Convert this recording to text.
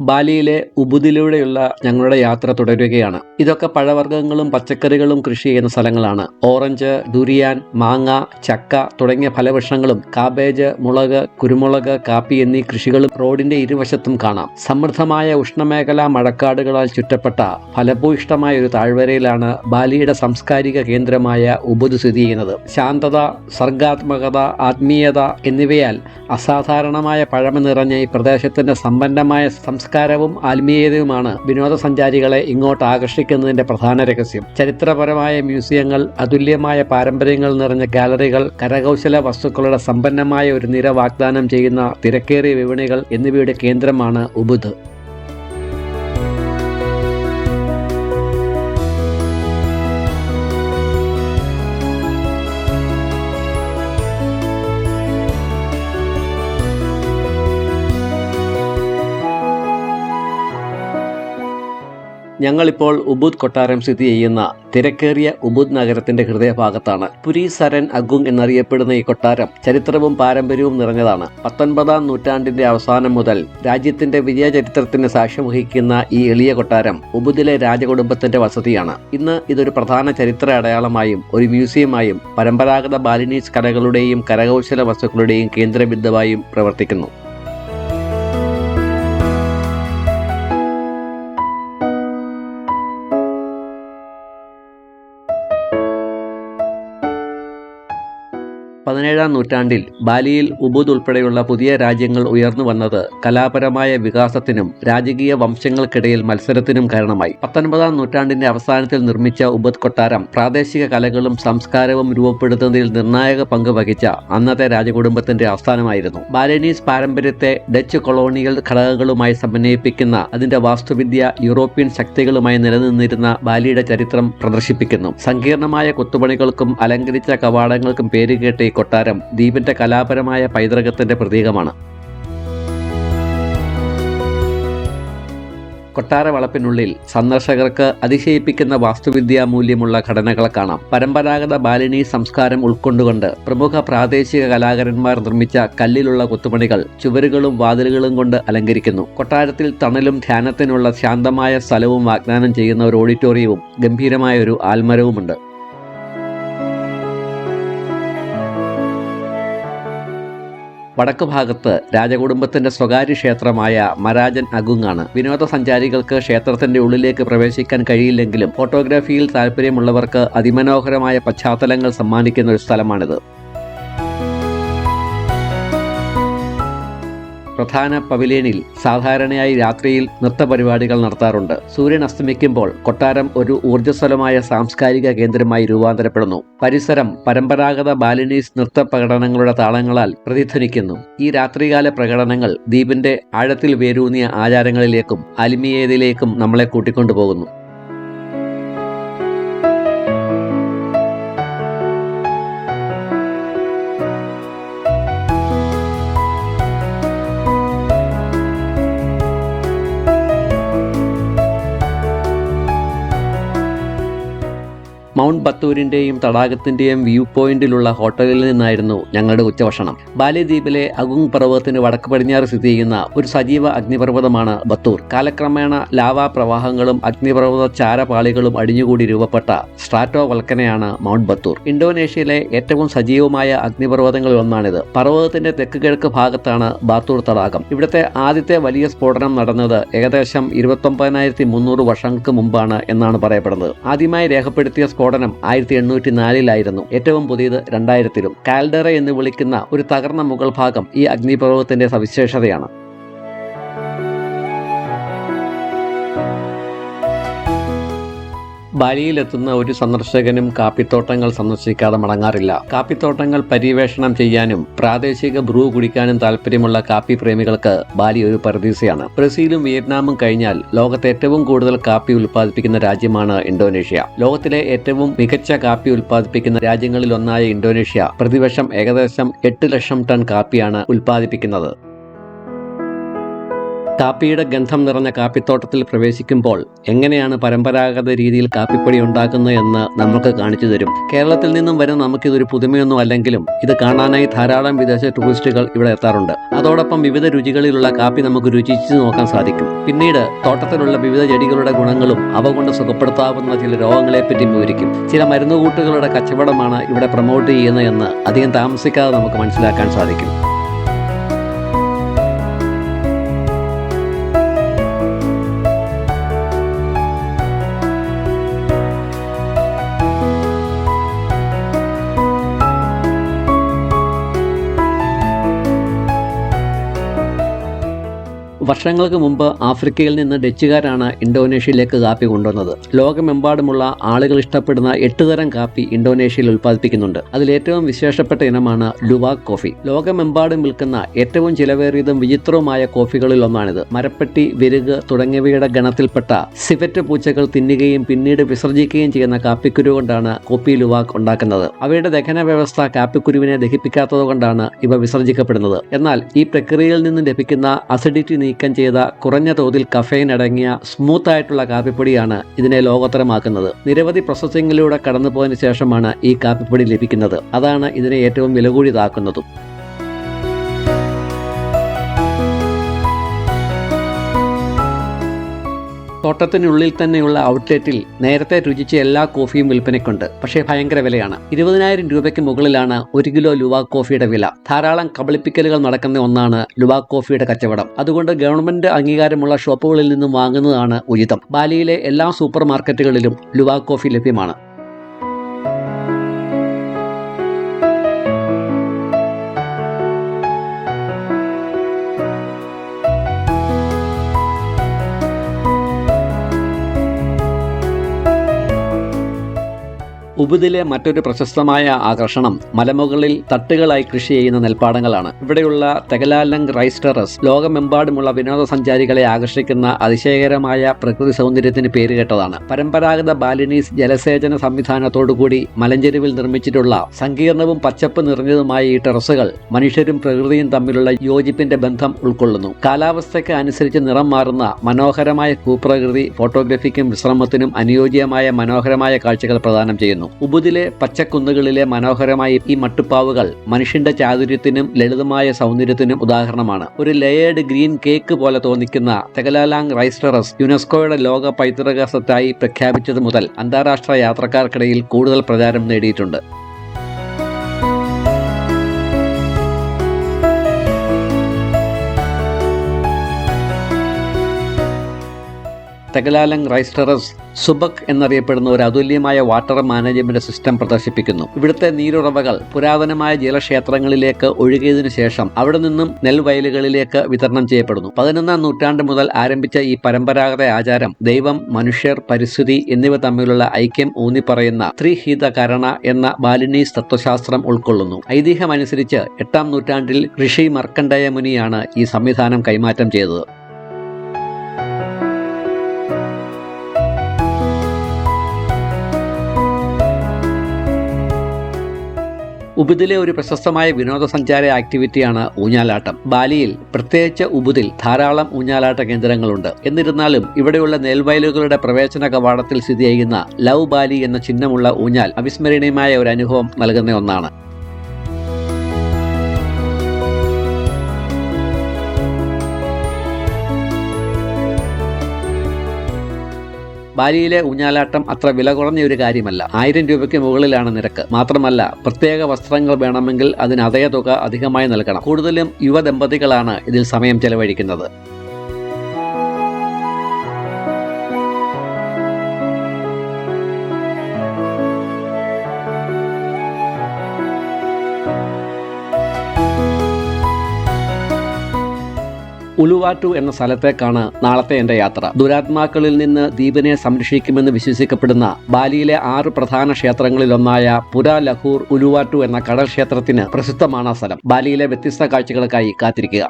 ബാലിയിലെ ഉബുദിലൂടെയുള്ള ഞങ്ങളുടെ യാത്ര തുടരുകയാണ്. ഇതൊക്കെ പഴവർഗ്ഗങ്ങളും പച്ചക്കറികളും കൃഷി ചെയ്യുന്ന സ്ഥലങ്ങളാണ്. ഓറഞ്ച്, ദുരിയാൻ, മാങ്ങ, ചക്ക തുടങ്ങിയ ഫലവൃക്ഷങ്ങളും കാബേജ്, മുളക്, കുരുമുളക്, കാപ്പി എന്നീ കൃഷികളും റോഡിന്റെ ഇരുവശത്തും കാണാം. സമൃദ്ധമായ ഉഷ്ണമേഖലാ മഴക്കാടുകളാൽ ചുറ്റപ്പെട്ട ഫലഭൂയിഷ്ഠമായ ഒരു താഴ്വരയിലാണ് ബാലിയുടെ സാംസ്കാരിക കേന്ദ്രമായ ഉബുദ് സ്ഥിതി ചെയ്യുന്നത്. ശാന്തത, സർഗാത്മകത, ആത്മീയത എന്നിവയാൽ അസാധാരണമായ പഴമ നിറഞ്ഞ ഈ പ്രദേശത്തിന്റെ സമ്പന്നമായ സംസ്കാരവും ആത്മീയതയുമാണ് വിനോദസഞ്ചാരികളെ ഇങ്ങോട്ട് ആകർഷിക്കുന്നതിന്റെ പ്രധാന രഹസ്യം. ചരിത്രപരമായ മ്യൂസിയങ്ങൾ, അതുല്യമായ പാരമ്പര്യങ്ങൾ നിറഞ്ഞ ഗാലറികൾ, കരകൗശല വസ്തുക്കളുടെ സമ്പന്നമായ ഒരു നിര വാഗ്ദാനം ചെയ്യുന്ന തിരക്കേറിയ വിപണികൾ എന്നിവയുടെ കേന്ദ്രമാണ് ഉബുദ്. ഞങ്ങളിപ്പോൾ ഉബുദ് കൊട്ടാരം സ്ഥിതി ചെയ്യുന്ന തിരക്കേറിയ ഉബുദ് നഗരത്തിന്റെ ഹൃദയഭാഗത്താണ്. പുരി സരൻ അഗുങ് എന്നറിയപ്പെടുന്ന ഈ കൊട്ടാരം ചരിത്രവും പാരമ്പര്യവും നിറഞ്ഞതാണ്. 19-ാം നൂറ്റാണ്ടിന്റെ അവസാനം മുതൽ രാജ്യത്തിന്റെ വിജയചരിത്രത്തിന് സാക്ഷ്യം വഹിക്കുന്ന ഈ എളിയ കൊട്ടാരം ഉബുദിലെ രാജകുടുംബത്തിന്റെ വസതിയാണ്. ഇന്ന് ഇതൊരു പ്രധാന ചരിത്ര അടയാളമായും ഒരു മ്യൂസിയമായും പരമ്പരാഗത ബാലിനീസ് കലകളുടെയും കരകൗശല വസ്തുക്കളുടെയും കേന്ദ്രബിന്ദുവായും പ്രവർത്തിക്കുന്നു. പതിനേഴാം നൂറ്റാണ്ടിൽ ബാലിയിൽ ഉബുദ് ഉൾപ്പെടെയുള്ള പുതിയ രാജ്യങ്ങൾ ഉയർന്നു വന്നത് കലാപരമായ വികാസത്തിനും രാജകീയ വംശങ്ങൾക്കിടയിൽ മത്സരത്തിനും കാരണമായി. 19-ാം നൂറ്റാണ്ടിന്റെ അവസാനത്തിൽ നിർമ്മിച്ച ഉബുദ് കൊട്ടാരം പ്രാദേശിക കലകളും സംസ്കാരവും രൂപപ്പെടുത്തുന്നതിൽ നിർണായക പങ്ക് വഹിച്ച അന്നത്തെ രാജകുടുംബത്തിന്റെ ആസ്ഥാനമായിരുന്നു. ബാലിനീസ് പാരമ്പര്യത്തെ ഡച്ച് കൊളോണിയൽ ഘടകങ്ങളുമായി സമന്വയിപ്പിക്കുന്ന അതിന്റെ വാസ്തുവിദ്യ യൂറോപ്യൻ ശക്തികളുമായി നിലനിന്നിരുന്ന ബാലിയുടെ ചരിത്രം പ്രദർശിപ്പിക്കുന്നു. സങ്കീർണമായ കൊത്തുപണികൾക്കും അലങ്കരിച്ച കവാടങ്ങൾക്കും പേരുകേട്ട ഈ കൊട്ടാരം ദ്വീപിന്റെ കലാപരമായ പൈതൃകത്തിന്റെ പ്രതീകമാണ്. കൊട്ടാര വളപ്പിനുള്ളിൽ സന്ദർശകർക്ക് അതിശയിപ്പിക്കുന്ന വാസ്തുവിദ്യാ മൂല്യമുള്ള ഘടനകൾ കാണാം. പരമ്പരാഗത ബാലിനീസ് സംസ്കാരം ഉൾക്കൊണ്ടുകൊണ്ട് പ്രമുഖ പ്രാദേശിക കലാകാരന്മാർ നിർമ്മിച്ച കല്ലിലുള്ള കൊത്തുപണികൾ ചുവരുകളും വാതിലുകളും കൊണ്ട് അലങ്കരിക്കുന്നു. കൊട്ടാരത്തിൽ തണലും ധ്യാനത്തിനുള്ള ശാന്തമായ സ്ഥലവും വാഗ്ദാനം ചെയ്യുന്ന ഒരു ഓഡിറ്റോറിയവും ഗംഭീരമായ ഒരു ആൽമരവുമുണ്ട്. വടക്കു ഭാഗത്ത് രാജകുടുംബത്തിന്റെ സ്വകാര്യ ക്ഷേത്രമായ മരാജൻ അഗുങ് ആണ്. വിനോദസഞ്ചാരികൾക്ക് ക്ഷേത്രത്തിന്റെ ഉള്ളിലേക്ക് പ്രവേശിക്കാൻ കഴിയില്ലെങ്കിലും ഫോട്ടോഗ്രാഫിയിൽ താല്പര്യമുള്ളവർക്ക് അതിമനോഹരമായ പശ്ചാത്തലങ്ങൾ സമ്മാനിക്കുന്ന ഒരു സ്ഥലമാണിത്. പ്രധാന പവിലിയനിൽ സാധാരണയായി രാത്രിയിൽ നൃത്തപരിപാടികൾ നടത്താറുണ്ട്. സൂര്യൻ അസ്തമിക്കുമ്പോൾ കൊട്ടാരം ഒരു ഊർജ്ജസ്വലമായ സാംസ്കാരിക കേന്ദ്രമായി രൂപാന്തരപ്പെടുന്നു. പരിസരം പരമ്പരാഗത ബാലിനീസ് നൃത്ത പ്രകടനങ്ങളുടെ താളങ്ങളാൽ പ്രതിധ്വനിക്കുന്നു. ഈ രാത്രികാല പ്രകടനങ്ങൾ ദ്വീപിന്റെ ആഴത്തിൽ വേരൂന്നിയ ആചാരങ്ങളിലേക്കും ആത്മീയതയിലേക്കും നമ്മളെ കൂട്ടിക്കൊണ്ടുപോകുന്നു. മൗണ്ട് ബത്തൂരിന്റെയും തടാകത്തിന്റെയും വ്യൂ പോയിന്റിലുള്ള ഹോട്ടലിൽ നിന്നായിരുന്നു ഞങ്ങളുടെ ഉച്ചഭക്ഷണം. ബാലി ദ്വീപിലെ അഗുങ് പർവ്വതത്തിന് വടക്ക് പടിഞ്ഞാറ് സ്ഥിതി ചെയ്യുന്ന ഒരു സജീവ അഗ്നിപർവ്വതമാണ് ബത്തൂർ. കാലക്രമേണ ലാവാ പ്രവാഹങ്ങളും അഗ്നിപർവ്വത ചാരപാളികളും അടിഞ്ഞുകൂടി രൂപപ്പെട്ട സ്ട്രാറ്റോ വൾക്കനയാണ് മൗണ്ട് ബത്തൂർ. ഇന്തോനേഷ്യയിലെ ഏറ്റവും സജീവമായ അഗ്നിപർവ്വതങ്ങളിൽ ഒന്നാണിത്. പർവ്വതത്തിന്റെ തെക്ക് കിഴക്ക് ഭാഗത്താണ് ബാത്തൂർ തടാകം. ഇവിടുത്തെ ആദ്യത്തെ വലിയ സ്ഫോടനം നടന്നത് ഏകദേശം 29,300 വർഷങ്ങൾക്ക് മുമ്പാണ് എന്നാണ് പറയപ്പെടുന്നത്. ആദ്യമായി രേഖപ്പെടുത്തിയ സ്ഫോടനം 1804-ലായിരുന്നു. ഏറ്റവും പുതിയത് 2000-ലും. കാൽഡറ എന്ന് വിളിക്കുന്ന ഒരു തകർന്ന മുകൾ ഭാഗം ഈ അഗ്നിപർവ്വതത്തിന്റെ സവിശേഷതയാണ്. ബാലിയിലെത്തുന്ന ഒരു സന്ദർശകനും കാപ്പിത്തോട്ടങ്ങൾ സന്ദർശിക്കാതെ മടങ്ങാറില്ല. കാപ്പിത്തോട്ടങ്ങൾ പര്യവേഷണം ചെയ്യാനും പ്രാദേശിക ബ്രൂ കുടിക്കാനും താല്പര്യമുള്ള കാപ്പി പ്രേമികൾക്ക് ബാലി ഒരു പറുദീസയാണ്. ബ്രസീലും വിയറ്റ്നാമും കഴിഞ്ഞാൽ ലോകത്ത് ഏറ്റവും കൂടുതൽ കാപ്പി ഉൽപ്പാദിപ്പിക്കുന്ന രാജ്യമാണ് ഇന്തോനേഷ്യ. ലോകത്തിലെ ഏറ്റവും മികച്ച കാപ്പി ഉൽപ്പാദിപ്പിക്കുന്ന രാജ്യങ്ങളിൽ ഒന്നായ ഇന്തോനേഷ്യ പ്രതിവർഷം ഏകദേശം 8 ലക്ഷം ടൺ കാപ്പിയാണ് ഉൽപ്പാദിപ്പിക്കുന്നത്. കാപ്പിയുടെ ഗന്ധം നിറഞ്ഞ കാപ്പിത്തോട്ടത്തിൽ പ്രവേശിക്കുമ്പോൾ എങ്ങനെയാണ് പരമ്പരാഗത രീതിയിൽ കാപ്പിപ്പൊടി ഉണ്ടാക്കുന്നത് എന്ന് നമുക്ക് കാണിച്ചു തരും. കേരളത്തിൽ നിന്നും വരുന്ന നമുക്കിതൊരു പുതുമയൊന്നും അല്ലെങ്കിലും ഇത് കാണാനായി ധാരാളം വിദേശ ടൂറിസ്റ്റുകൾ ഇവിടെ എത്താറുണ്ട്. അതോടൊപ്പം വിവിധ രുചികളിലുള്ള കാപ്പി നമുക്ക് രുചിച്ച് നോക്കാൻ സാധിക്കും. പിന്നീട് തോട്ടത്തിലുള്ള വിവിധ ചെടികളുടെ ഗുണങ്ങളും അവ കൊണ്ട് സുഖപ്പെടുത്താവുന്ന ചില രോഗങ്ങളെപ്പറ്റി വിവരിക്കും. ചില മരുന്നുകൂട്ടുകളുടെ കച്ചവടമാണ് ഇവിടെ പ്രൊമോട്ട് ചെയ്യുന്നതെന്ന് അധികം താമസിക്കാതെ നമുക്ക് മനസ്സിലാക്കാൻ സാധിക്കും. വർഷങ്ങൾക്ക് മുമ്പ് ആഫ്രിക്കയിൽ നിന്ന് ഡച്ചുകാരാണ് ഇന്തോനേഷ്യയിലേക്ക് കാപ്പി കൊണ്ടുവന്നത്. ലോകമെമ്പാടുമുള്ള ആളുകൾ ഇഷ്ടപ്പെടുന്ന 8 തരം കാപ്പി ഇന്തോനേഷ്യയിൽ ഉൽപ്പാദിപ്പിക്കുന്നുണ്ട്. അതിലേറ്റവും വിശേഷപ്പെട്ട ഇനമാണ് ലുവാക് കോഫി. ലോകമെമ്പാടും വിൽക്കുന്ന ഏറ്റവും ചിലവേറിയതും വിചിത്രവുമായ കോഫികളിൽ ഒന്നാണിത്. മരപ്പെട്ടി, വിരുക് തുടങ്ങിയവയുടെ ഗണത്തിൽപ്പെട്ട സിവറ്റ് പൂച്ചകൾ തിന്നുകയും പിന്നീട് വിസർജിക്കുകയും ചെയ്യുന്ന കാപ്പിക്കുരു കൊണ്ടാണ് കോപ്പി ലുവാക് ഉണ്ടാക്കുന്നത്. അവയുടെ ദഹന വ്യവസ്ഥ കാപ്പിക്കുരുവിനെ ദഹിപ്പിക്കാത്തത് കൊണ്ടാണ് ഇവ വിസർജിക്കപ്പെടുന്നത്. എന്നാൽ ഈ പ്രക്രിയയിൽ നിന്ന് ലഭിക്കുന്ന അസിഡിറ്റി നീക്കം ചെയ്ത കുറഞ്ഞ തോതിൽ കഫെയിൻ അടങ്ങിയ സ്മൂത്ത് ആയിട്ടുള്ള കാപ്പിപ്പൊടിയാണ് ഇതിനെ ലോകോത്തരമാക്കുന്നത്. നിരവധി പ്രോസസ്സിങ്ങിലൂടെ കടന്നുപോയതിനു ശേഷമാണ് ഈ കാപ്പിപ്പൊടി ലഭിക്കുന്നത്. അതാണ് ഇതിനെ ഏറ്റവും വില കൂടിയതാക്കുന്നതും. തോട്ടത്തിനുള്ളിൽ തന്നെയുള്ള ഔട്ട്ലെറ്റിൽ നേരത്തെ രുചിച്ച എല്ലാ കോഫിയും വിൽപ്പനയ്ക്കുണ്ട്. പക്ഷേ ഭയങ്കര വിലയാണ്. 20,000 രൂപയ്ക്ക് മുകളിലാണ് 1 കിലോ ലുവാക് കോഫിയുടെ വില. ധാരാളം കബളിപ്പിക്കലുകൾ നടക്കുന്ന ഒന്നാണ് ലുവാക് കോഫിയുടെ കച്ചവടം. അതുകൊണ്ട് ഗവൺമെന്റ് അംഗീകാരമുള്ള ഷോപ്പുകളിൽ നിന്നും വാങ്ങുന്നതാണ് ഉചിതം. ബാലിയിലെ എല്ലാ സൂപ്പർ മാർക്കറ്റുകളിലും ലുവാക് കോഫി ലഭ്യമാണ്. ഉബുദിലെ മറ്റൊരു പ്രശസ്തമായ ആകർഷണം മലമുകളിൽ തട്ടുകളായി കൃഷി ചെയ്യുന്ന നെൽപ്പാടങ്ങളാണ്. ഇവിടെയുള്ള തെഗലാലങ് റൈസ് ടെറസ് ലോകമെമ്പാടുമുള്ള വിനോദസഞ്ചാരികളെ ആകർഷിക്കുന്ന അതിശയകരമായ പ്രകൃതി സൗന്ദര്യത്തിന് പേരുകേട്ടതാണ്. പരമ്പരാഗത ബാലിനീസ് ജലസേചന സംവിധാനത്തോടുകൂടി മലഞ്ചെരുവിൽ നിർമ്മിച്ചിട്ടുള്ള സങ്കീർണവും പച്ചപ്പ് നിറഞ്ഞതുമായ ഈ ടെറസുകൾ മനുഷ്യരും പ്രകൃതിയും തമ്മിലുള്ള യോജിപ്പിന്റെ ബന്ധം ഉൾക്കൊള്ളുന്നു. കാലാവസ്ഥയ്ക്ക് അനുസരിച്ച് നിറം മാറുന്ന മനോഹരമായ ഭൂപ്രകൃതി ഫോട്ടോഗ്രഫിക്കും വിശ്രമത്തിനും അനുയോജ്യമായ മനോഹരമായ കാഴ്ചകൾ പ്രദാനം ചെയ്യുന്നു. ഉബുദിലെ പച്ചക്കുന്നുകളിലെ മനോഹരമായ ഈ മട്ടുപ്പാവുകൾ മനുഷ്യന്റെ ചാതുര്യത്തിനും ലളിതമായ സൗന്ദര്യത്തിനും ഉദാഹരണമാണ്. ഒരു ലേയേർഡ് ഗ്രീൻ കേക്ക് പോലെ തോന്നിക്കുന്ന തെഗലാലാങ് റൈസ് ടെറസ് യുനെസ്കോയുടെ ലോക പൈതൃക സെറ്റായി പ്രഖ്യാപിച്ചത് മുതൽ അന്താരാഷ്ട്ര യാത്രക്കാർക്കിടയിൽ കൂടുതൽ പ്രചാരം നേടിയിട്ടുണ്ട്. തെഗലാലങ് റൈസ് ടെറസ് സുബക് എന്നറിയപ്പെടുന്ന ഒരു അതുല്യമായ വാട്ടർ മാനേജ്മെന്റ് സിസ്റ്റം പ്രദർശിപ്പിക്കുന്നു. ഇവിടുത്തെ നീരുറവകൾ പുരാതനമായ ജലക്ഷേത്രങ്ങളിലേക്ക് ഒഴുകിയതിനു ശേഷം അവിടെ നിന്നും നെൽവയലുകളിലേക്ക് വിതരണം ചെയ്യപ്പെടുന്നു. 11-ാം നൂറ്റാണ്ട് മുതൽ ആരംഭിച്ച ഈ പരമ്പരാഗത ആചാരം ദൈവം, മനുഷ്യർ, പരിസ്ഥിതി എന്നിവ തമ്മിലുള്ള ഐക്യം ഊന്നിപ്പറയുന്ന ത്രിഹിതകരണ എന്ന ബാലിനീസ് തത്വശാസ്ത്രം ഉൾക്കൊള്ളുന്നു. ഐതിഹ്യമനുസരിച്ച് 8-ാം നൂറ്റാണ്ടിൽ ഋഷി മർക്കണ്ഡേയ മുനിയാണ് ഈ സംവിധാനം കൈമാറ്റം ചെയ്തത്. ഉബുദിലെ ഒരു പ്രശസ്തമായ വിനോദസഞ്ചാര ആക്ടിവിറ്റിയാണ് ഊഞ്ഞാലാട്ടം. ബാലിയിൽ, പ്രത്യേകിച്ച് ഉബുദിൽ ധാരാളം ഊഞ്ഞാലാട്ട കേന്ദ്രങ്ങളുണ്ട്. എന്നിരുന്നാലും ഇവിടെയുള്ള നെൽവയലുകളുടെ പ്രവേശന കവാടത്തിൽ സ്ഥിതി ചെയ്യുന്ന ലവ് ബാലി എന്ന ചിഹ്നമുള്ള ഊഞ്ഞാൽ അവിസ്മരണീയമായ ഒരു അനുഭവം നൽകുന്ന ഒന്നാണ്. ബാലിയിലെ ഊഞ്ഞാലാട്ടം അത്ര വില കുറഞ്ഞ ഒരു കാര്യമല്ല. 1000 രൂപയ്ക്ക് മുകളിലാണ് നിരക്ക്. മാത്രമല്ല, പ്രത്യേക വസ്ത്രങ്ങൾ വേണമെങ്കിൽ അതിന് അതേ തുക അധികമായി നൽകണം. കൂടുതലും യുവദമ്പതികളാണ് ഇതിൽ സമയം ചെലവഴിക്കുന്നത്. ഉലുവാറ്റു എന്ന സ്ഥലത്തേക്കാണ് നാളത്തെ എൻ്റെ യാത്ര. ദുരാത്മാക്കളിൽ നിന്ന് ദ്വീപിനെ സംരക്ഷിക്കുമെന്ന് വിശ്വസിക്കപ്പെടുന്ന ബാലിയിലെ 6 പ്രധാന ക്ഷേത്രങ്ങളിലൊന്നായ പുര ലഹൂർ ഉലുവാറ്റു എന്ന കടൽ ക്ഷേത്രത്തിന് പ്രസിദ്ധമാണ് ആ സ്ഥലം. ബാലിയിലെ വ്യത്യസ്ത കാഴ്ചകൾക്കായി കാത്തിരിക്കുക.